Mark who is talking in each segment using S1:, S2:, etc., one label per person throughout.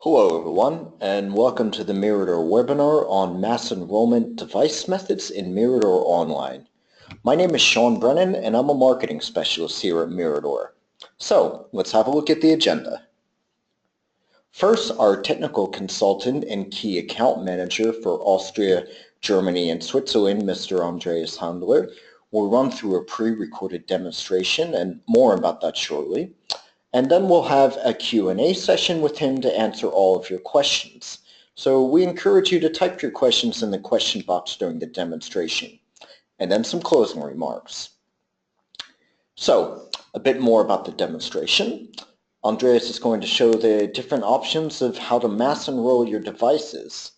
S1: Hello everyone, and welcome to the Miradore webinar on mass enrollment device methods in Miradore Online. My name is Sean Brennan, and I'm a marketing specialist here at Miradore. So, let's have a look at the agenda. First, our technical consultant and key account manager for Austria, Germany, and Switzerland, Mr. Andreas Handler, will run through a pre-recorded demonstration, and more about that shortly. And then we'll have a Q&A session with him to answer all of your questions. So we encourage you to type your questions in the question box during the demonstration. And then some closing remarks. So, a bit more about the demonstration. Andreas is going to show the different options of how to mass enroll your devices.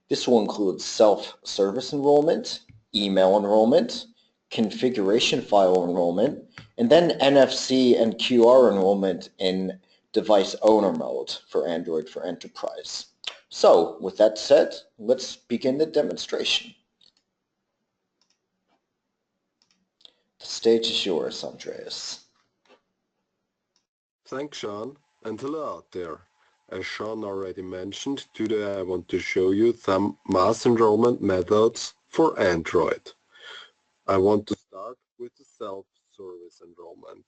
S1: This will include self-service enrollment, email enrollment, configuration file enrollment, and then NFC and QR enrollment in device owner mode for Android for Enterprise. So, with that said, let's begin the demonstration. The stage is yours, Andreas.
S2: Thanks, Sean, and hello out there. As Sean already mentioned, today I want to show you some mass enrollment methods for Android. I want to start with the self-service enrollment.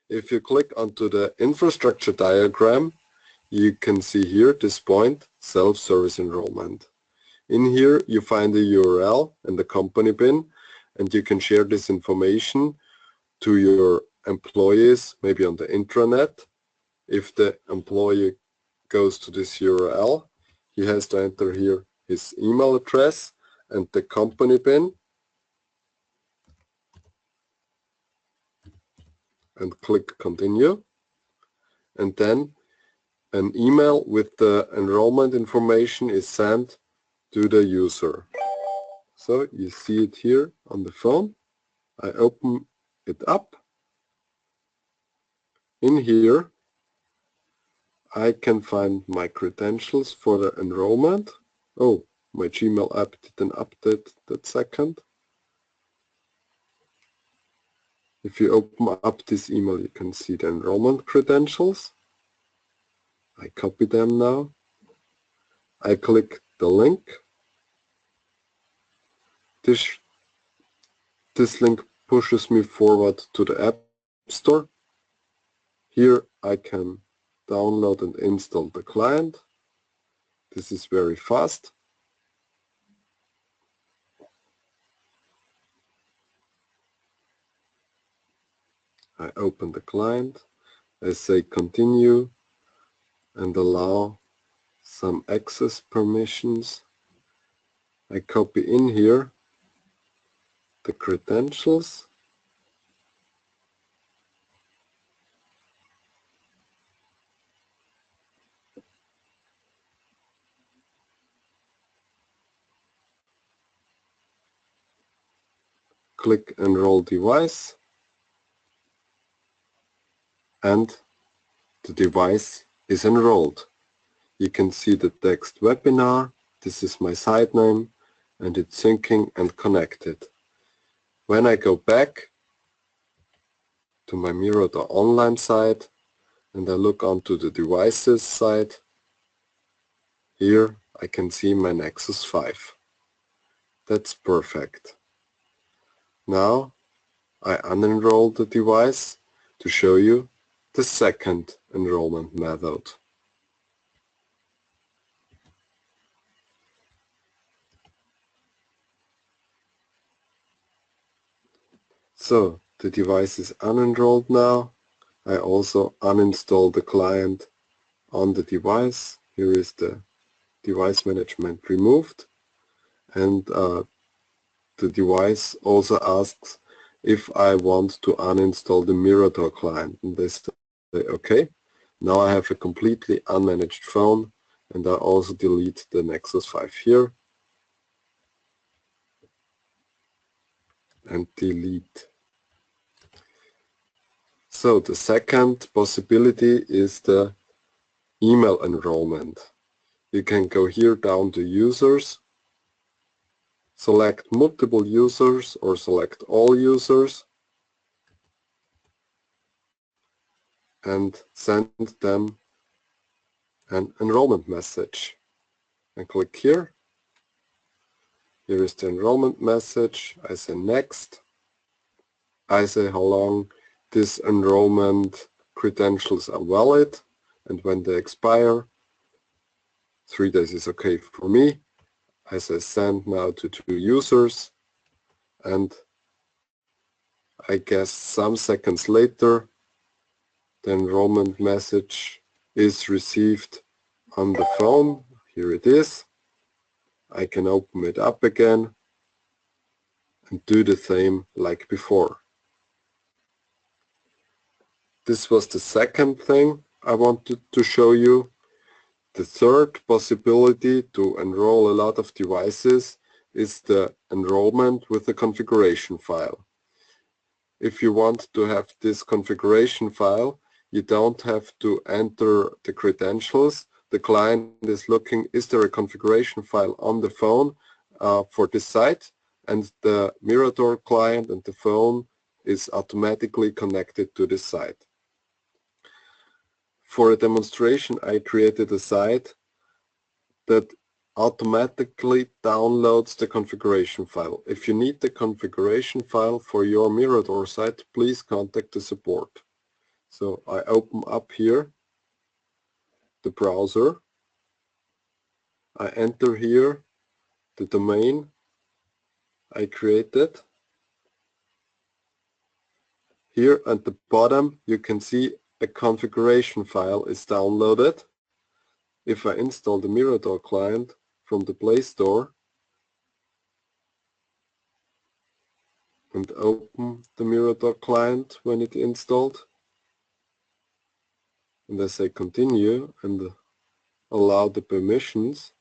S2: If you click onto the infrastructure diagram, you can see here this point, self-service enrollment. In here you find the URL and the company PIN, and you can share this information to your employees, maybe on the intranet. If the employee goes to this URL, he has to enter here his email address and the company PIN and click continue, and then an email with the enrollment information is sent to the user. So you see it here on the phone. I open it up. In here I can find my credentials for the enrollment. Oh, my Gmail app didn't update that second. If you open up this email, you can see the enrollment credentials. I copy them now. I click the link. This link pushes me forward to the App Store. Here I can download and install the client. This is very fast. I open the client. I say continue and allow some access permissions. I copy in here the credentials. Click enroll device, and the device is enrolled. You can see the text webinar. This is my site name, and it's syncing and connected. When I go back to my Miradore online site and I look onto the devices side, here I can see my Nexus 5. That's perfect. Now I unenroll the device to show you the second enrollment method. So the device is unenrolled now. I also uninstall the client on the device. Here is the device management removed, and the device also asks if I want to uninstall the Miradore client, and they say okay. Now I have a completely unmanaged phone, and I also delete the Nexus 5 here and delete. So the second possibility is the email enrollment. You can go here down to users, select multiple users or select all users, and send them an enrollment message. And click here. Here is the enrollment message. I say next. I say how long this enrollment credentials are valid and when they expire. 3 days is okay for me. I say send now to 2 users, and I guess some seconds later the enrollment message is received on the phone. Here it is. I can open it up again and do the same like before. This was the second thing I wanted to show you. The third possibility to enroll a lot of devices is the enrollment with a configuration file. If you want to have this configuration file, you don't have to enter the credentials. The client is looking, is there a configuration file on the phone for this site? And the Miradore client and the phone is automatically connected to this site. For a demonstration, I created a site that automatically downloads the configuration file. If you need the configuration file for your Miradore site, please contact the support. So I open up here the browser. I enter here the domain I created. Here at the bottom you can see a configuration file is downloaded. If I install the Miradore client from the Play Store and open the Miradore client when it's installed, and I say continue and allow the permissions,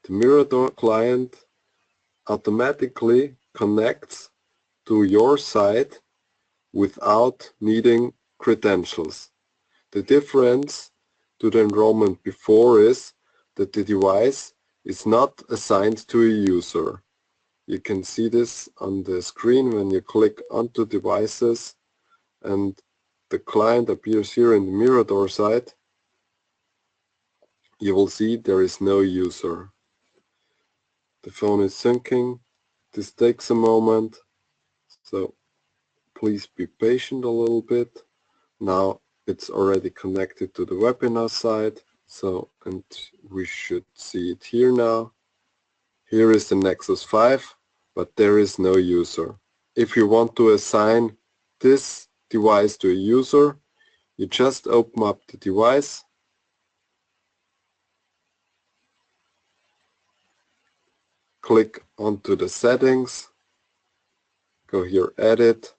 S2: the Miradore client automatically connects to your site without needing credentials. The difference to the enrollment before is that the device is not assigned to a user. You can see this on the screen when you click onto devices and the client appears here in the Miradore site. You will see there is no user. The phone is syncing. This takes a moment, so please be patient a little bit. Now it's already connected to the webinar site, and we should see it here now. Here is the Nexus 5, but there is no user. If you want to assign this device to a user, you just open up the device, click onto the settings, go here edit,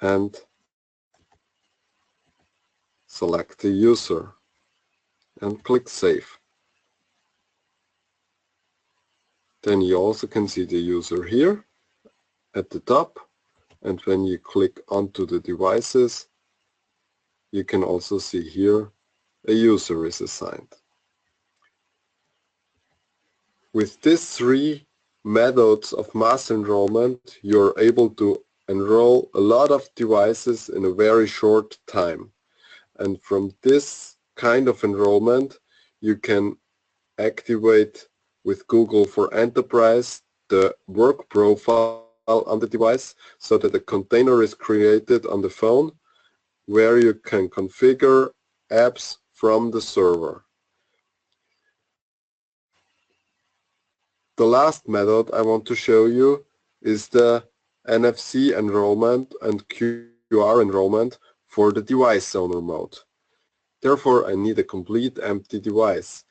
S2: and select the user and click save. Then you also can see the user here at the top, and when you click onto the devices you can also see here a user is assigned. With these 3 methods of mass enrollment, you're able to enroll a lot of devices in a very short time. And from this kind of enrollment, you can activate with Google for Enterprise the work profile on the device so that a container is created on the phone where you can configure apps from the server. The last method I want to show you is the NFC enrollment and QR enrollment for the device owner mode. Therefore, I need a complete empty device.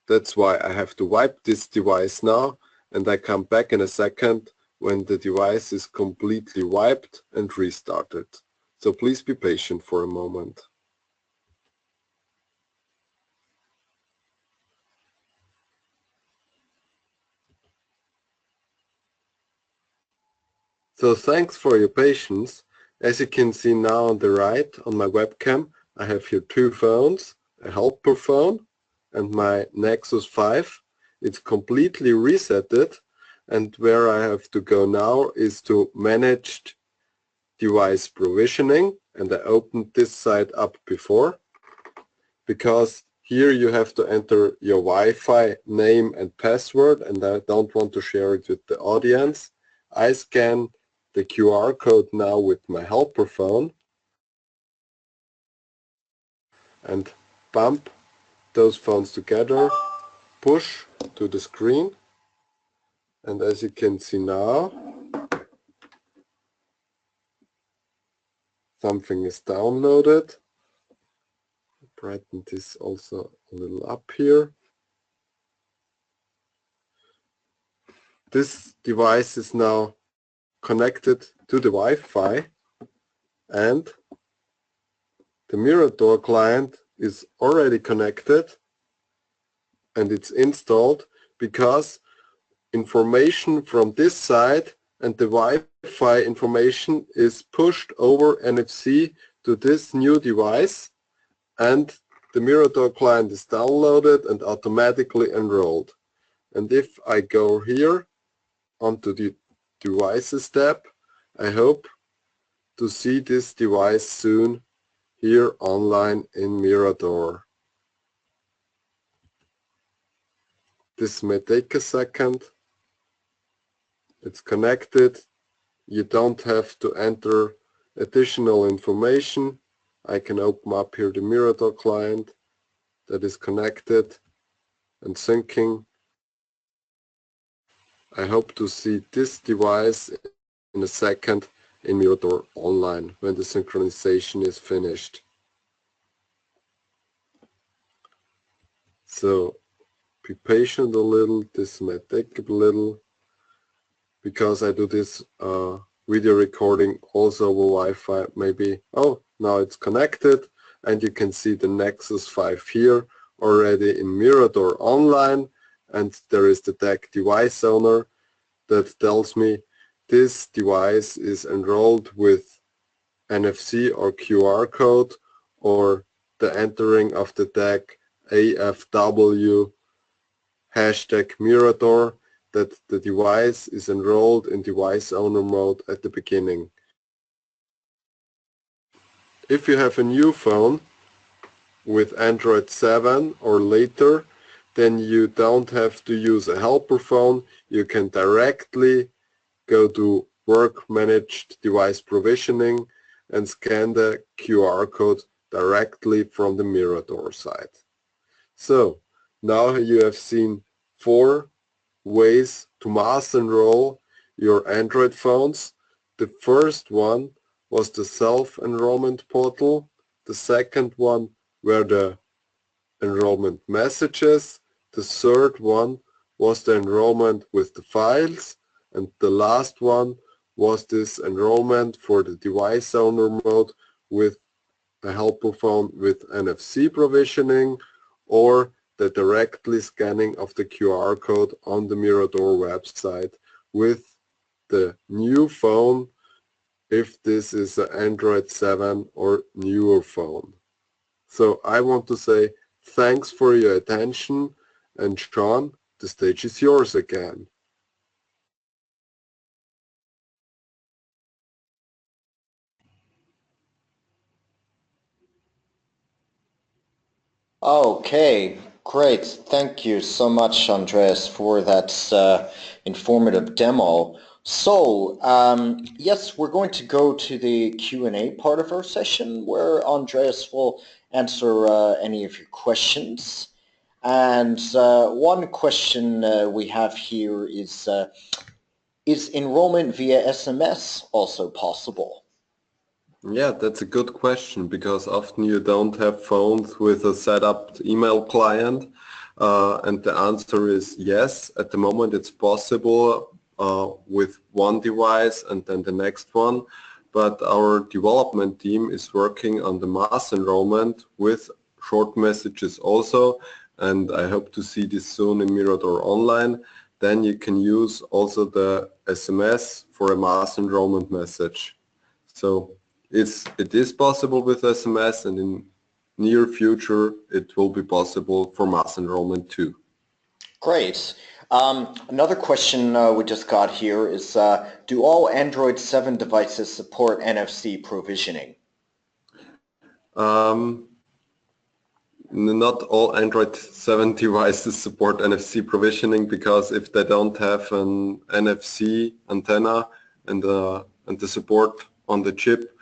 S2: That's why I have to wipe this device now, and I come back in a second when the device is completely wiped and restarted. So please be patient for a moment. So thanks for your patience. As you can see now on the right on my webcam, I have here 2 phones, a helper phone and my Nexus 5. It's completely resetted, and where I have to go now is to manage device provisioning and I opened this side up before, because here you have to enter your Wi-Fi name and password, and I don't want to share it with the audience. I scan the QR code now with my helper phone and bump those phones together, push to the screen, and as you can see now, something is downloaded. Brighten this also a little up here. This device is now connected to the Wi-Fi, and the Miradore client is already connected and it's installed, because information from this side and the Wi-Fi information is pushed over NFC to this new device, and the Miradore client is downloaded and automatically enrolled. And if I go here onto the Devices tab, I hope to see this device soon here online in Miradore. This may take a second. It's connected. You don't have to enter additional information. I can open up here the Miradore client that is connected and syncing. I hope to see this device in a second in Miradore online when the synchronization is finished. So be patient a little. This may take a little, because I do this video recording also over Wi-Fi. Maybe, oh, now it's connected, and you can see the Nexus 5 here already in Miradore online, and there is the tag device owner that tells me this device is enrolled with NFC or QR code, or the entering of the tag AFW #Miradore, that the device is enrolled in device owner mode at the beginning. If you have a new phone with Android 7 or later, then you don't have to use a helper phone. You can directly go to Work Managed Device Provisioning and scan the QR code directly from the Miradore site. So now you have seen 4 ways to mass enroll your Android phones. The first one was the self-enrollment portal. The second one were the enrollment messages. The third one was the enrollment with the files. And the last one was this enrollment for the device owner mode with a helper phone with NFC provisioning, or the directly scanning of the QR code on the Miradore website with the new phone, if this is an Android 7 or newer phone. So I want to say thanks for your attention, and Sean, the stage is yours again.
S1: Okay, great. Thank you so much, Andreas, for that informative demo. So, yes, we're going to go to the Q&A part of our session, where Andreas will answer any of your questions. And one question we have here is enrollment via SMS also possible?
S2: Yeah, that's a good question, because often you don't have phones with a set up email client, and the answer is yes. At the moment it's possible with one device and then the next one, but our development team is working on the mass enrollment with short messages also, and I hope to see this soon in Miradore Online. Then you can use also the SMS for a mass enrollment message. So it is possible with SMS, and in near future it will be possible for mass enrollment too.
S1: Great. Another question we just got here is, do all Android 7 devices support NFC provisioning?
S2: Not all Android 7 devices support NFC provisioning, because if they don't have an NFC antenna and the support on the chip,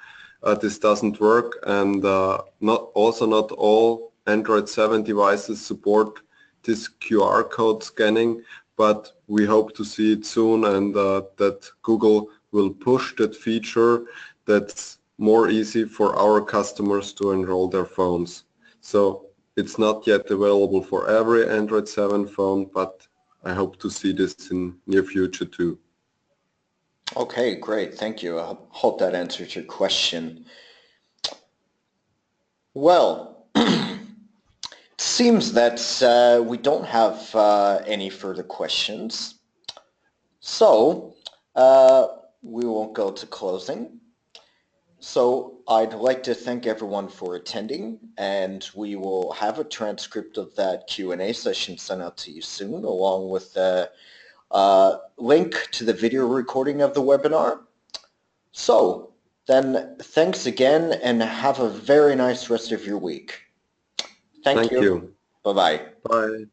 S2: this doesn't work. And not all Android 7 devices support this QR code scanning, but we hope to see it soon, and that Google will push that feature that's more easy for our customers to enroll their phones. So it's not yet available for every Android 7 phone, but I hope to see this in near future too.
S1: Okay, great. Thank you. I hope that answers your question. Well, it seems that we don't have any further questions. So we won't go to closing. So I'd like to thank everyone for attending, and we will have a transcript of that Q&A session sent out to you soon, along with a link to the video recording of the webinar. So then thanks again, and have a very nice rest of your week. Thank
S2: Thank
S1: you.
S2: you.
S1: Bye-bye.
S2: Bye.